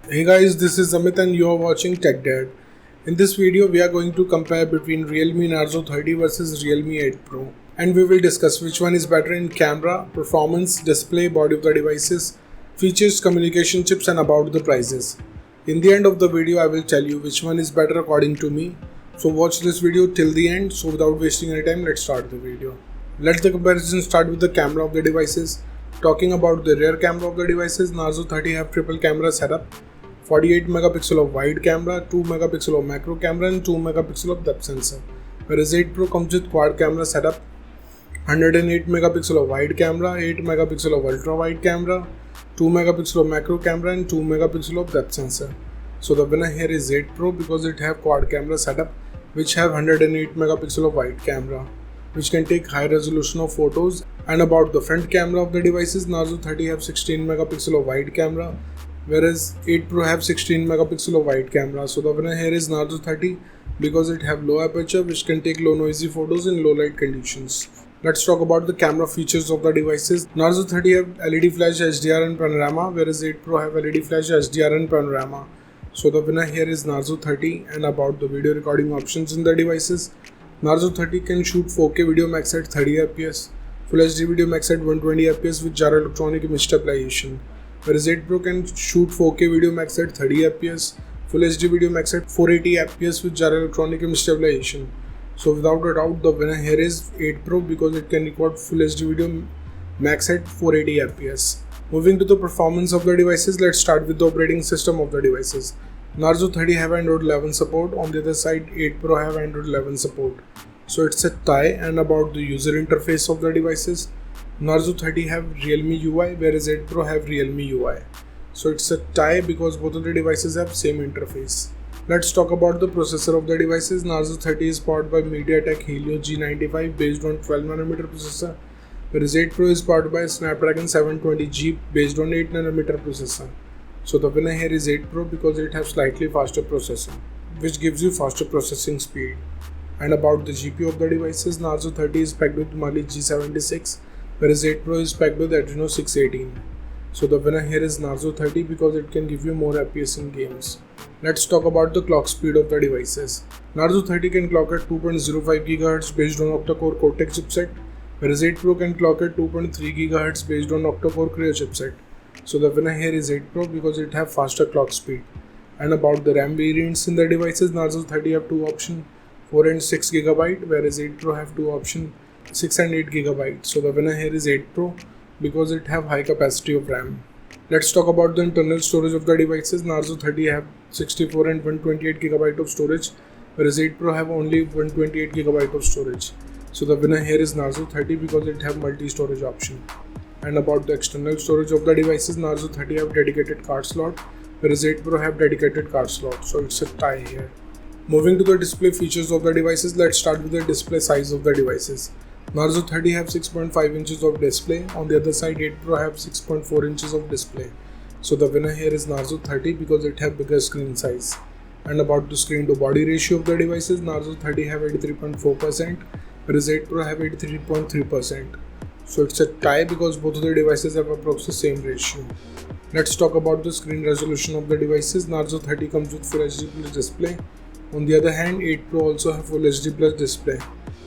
Hey guys, this is Amit and you are watching Tech Dad. In this video, we are going to compare between Realme Narzo 30 versus Realme 8 Pro. And we will discuss which one is better in camera, performance, display, body of the devices, features, communication chips and about the prices. In the end of the video, I will tell you which one is better according to me. So watch this video till the end. So without wasting any time, let's start the video. Let the comparison start with the camera of the devices. Talking about the rear camera of the devices, Narzo 30 have triple camera setup. 48 megapixel of wide camera, 2 megapixel of macro camera and 2 megapixel of depth sensor. Whereas 8 Pro comes with quad camera setup, 108 megapixel of wide camera, 8 megapixel of ultra wide camera, 2 megapixel of macro camera and 2 megapixel of depth sensor. So the winner here is 8 Pro because it have quad camera setup which have 108 megapixel of wide camera which can take high resolution of photos. And about the front camera of the devices, Narzo 30 have 16 megapixel of wide camera whereas 8 Pro have 16 megapixel of wide camera. So the winner here is Narzo 30 because it have low aperture which can take low noisy photos in low light conditions. Let's talk about the camera features of the devices. Narzo 30 have LED flash HDR and panorama whereas 8 Pro have LED flash HDR and panorama. So the winner here is Narzo 30. And about the video recording options in the devices, Narzo 30 can shoot 4K video max at 30 fps, Full HD video max at 120 fps with gyro electronic image stabilization. Whereas 8 Pro can shoot 4K video max at 30 fps, Full HD video max at 480 fps with gyro electronic image stabilization. So without a doubt, the winner here is 8 Pro because it can record Full HD video max at 480 fps. Moving to the performance of the devices, let's start with the operating system of the devices. Narzo 30 have Android 11 support, on the other side 8 Pro have Android 11 support. So it's a tie. And about the user interface of the devices, Narzo 30 have Realme UI whereas 8 Pro have Realme UI. So it's a tie because both of the devices have same interface. Let's talk about the processor of the devices. Narzo 30 is powered by MediaTek Helio G95 based on 12nm processor, whereas 8 Pro is powered by Snapdragon 720G based on 8nm processor. So the winner here is 8 Pro because it has slightly faster processor, which gives you faster processing speed. And about the GPU of the devices, Narzo 30 is packed with Mali G76, whereas 8 Pro is packed with Adreno 618. So the winner here is Narzo 30 because it can give you more FPS in games. Let's talk about the clock speed of the devices. Narzo 30 can clock at 2.05 GHz based on octa-core Cortex chipset, whereas 8 Pro can clock at 2.3 GHz based on octa-core Creo chipset. So the winner here is 8 Pro because it have faster clock speed. And about the RAM variants in the devices, Narzo 30 have two options, 4 and 6 GB, whereas 8 Pro have two options, 6 and 8 GB. So the winner here is 8 Pro because it have high capacity of RAM. Let's talk about the internal storage of the devices. Narzo 30 have 64 and 128 GB of storage, whereas 8 Pro have only 128 GB of storage. So the winner here is Narzo 30 because it have multi-storage option. And about the external storage of the devices, Narzo 30 have dedicated card slot, whereas 8 Pro have dedicated card slot. So it's a tie here. Moving to the display features of the devices, let's start with the display size of the devices. Narzo 30 have 6.5 inches of display, on the other side 8 Pro have 6.4 inches of display. So the winner here is Narzo 30 because it have bigger screen size. And about the screen to body ratio of the devices, Narzo 30 have 83.4%, whereas 8 Pro have 83.3%. So it's a tie because both of the devices have approximately the same ratio. Let's talk about the screen resolution of the devices. Narzo 30 comes with Full HD Plus display. On the other hand, 8 Pro also have Full HD Plus display.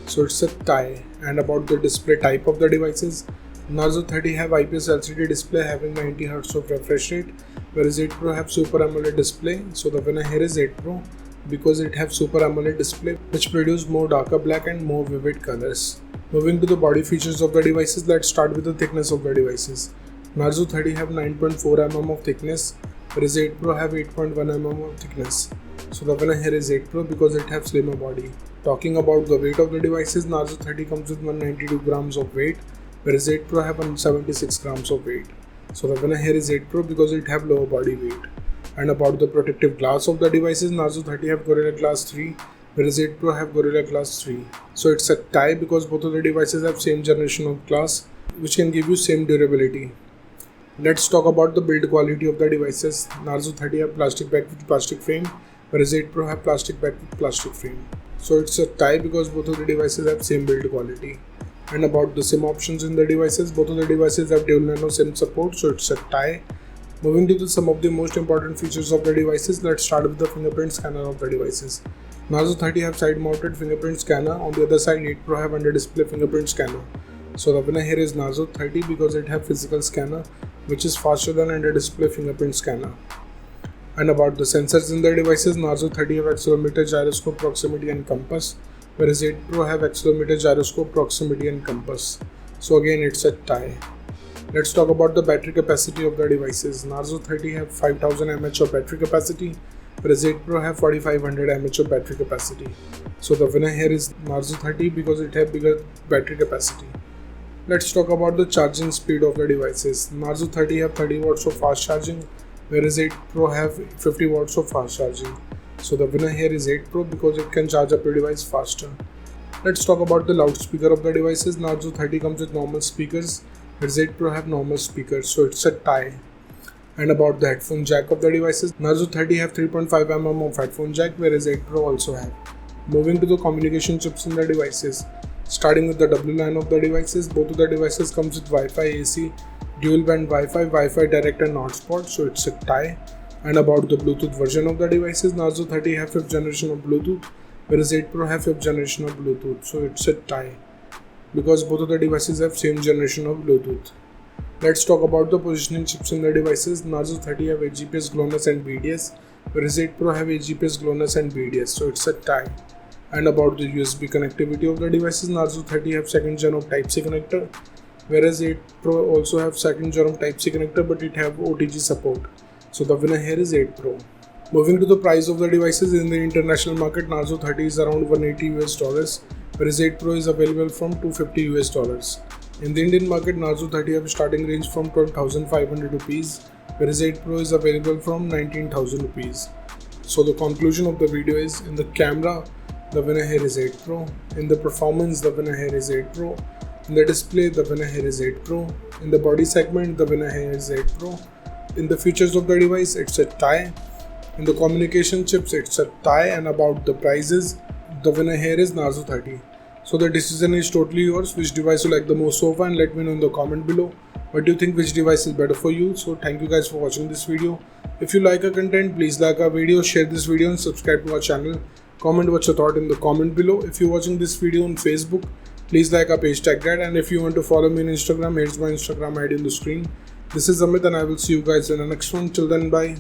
So it's a tie. And about the display type of the devices, Narzo 30 have IPS LCD display having 90 Hz of refresh rate, whereas 8 Pro have Super AMOLED display. So the winner here is 8 Pro because it have Super AMOLED display which produce more darker black and more vivid colors. Moving to the body features of the devices, let's start with the thickness of the devices. Narzo 30 have 9.4 mm of thickness, whereas 8 Pro have 8.1 mm of thickness. So the winner here is 8 Pro because it have slimmer body. Talking about the weight of the devices, Narzo 30 comes with 192 grams of weight, whereas 8 Pro have 176 grams of weight. So the winner here is 8 Pro because it have lower body weight. And about the protective glass of the devices, Narzo 30 have Gorilla Glass 3, whereas 8 Pro have Gorilla Glass 3. So it's a tie because both of the devices have same generation of glass which can give you same durability. Let's talk about the build quality of the devices. Narzo 30 have plastic back with plastic frame, whereas 8 Pro have plastic back with plastic frame. So it's a tie because both of the devices have same build quality. And about the SIM options in the devices, both of the devices have dual nano SIM support, so it's a tie. Moving to some of the most important features of the devices, let's start with the fingerprint scanner of the devices. Narzo 30 have side-mounted fingerprint scanner. On the other side, 8 Pro have under-display fingerprint scanner. So the winner here is Narzo 30 because it have physical scanner, which is faster than under-display fingerprint scanner. And about the sensors in the devices, Narzo 30 have accelerometer, gyroscope, proximity and compass, whereas 8 Pro have accelerometer, gyroscope, proximity and compass. So again, it's a tie. Let's talk about the battery capacity of the devices. Narzo 30 have 5000 mAh of battery capacity, whereas 8 Pro have 4500 mAh of battery capacity. So the winner here is Narzo 30 because it have bigger battery capacity. Let's talk about the charging speed of the devices. Narzo 30 have 30 watts of fast charging, whereas 8 Pro have 50 watts of fast charging. So the winner here is 8 Pro because it can charge up your device faster. Let's talk about the loudspeaker of the devices. Narzo 30 comes with normal speakers, whereas 8 Pro have normal speakers, so it's a tie. And about the headphone jack of the devices, Narzo 30 have 3.5mm of headphone jack, whereas 8 Pro also have. Moving to the communication chips in the devices. Starting with the W-LAN of the devices, both of the devices comes with Wi-Fi AC, dual band Wi-Fi, Wi-Fi direct and hotspot, so it's a tie. And about the Bluetooth version of the devices, Narzo 30 have 5th generation of Bluetooth, whereas 8 Pro have 5th generation of Bluetooth, so it's a tie, because both of the devices have same generation of Bluetooth. Let's talk about the positioning chips in the devices. Narzo 30 have AGPS, GLONASS and BDS, whereas 8 Pro have AGPS, GLONASS and BDS, so it's a tie. And about the USB connectivity of the devices, Narzo 30 have 2nd gen of Type-C connector, whereas 8 Pro also have 2nd gen of Type-C connector, but it have OTG support. So the winner here is 8 Pro. Moving to the price of the devices in the international market, Narzo 30 is around $180, whereas 8 Pro is available from $250. In the Indian market, Narzo 30 have a starting range from 12,500 rupees, whereas 8 Pro is available from 19,000 rupees. So the conclusion of the video is, in the camera, the winner here is 8 Pro. In the performance, the winner here is 8 Pro. In the display, the winner here is 8 Pro. In the body segment, the winner here is 8 Pro. In the features of the device, it's a tie. In the communication chips, it's a tie. And about the prices, the winner here is Narzo 30. So the decision is totally yours. Which device you like the most so far, and let me know in the comment below. What do you think, which device is better for you? So thank you guys for watching this video. If you like our content, please like our video, share this video and subscribe to our channel. Comment what you thought in the comment below. If you're watching this video on Facebook, please like our page Tech Dad, and if you want to follow me on Instagram, here's my Instagram ID on the screen. This is Amit and I will see you guys in the next one. Till then, bye.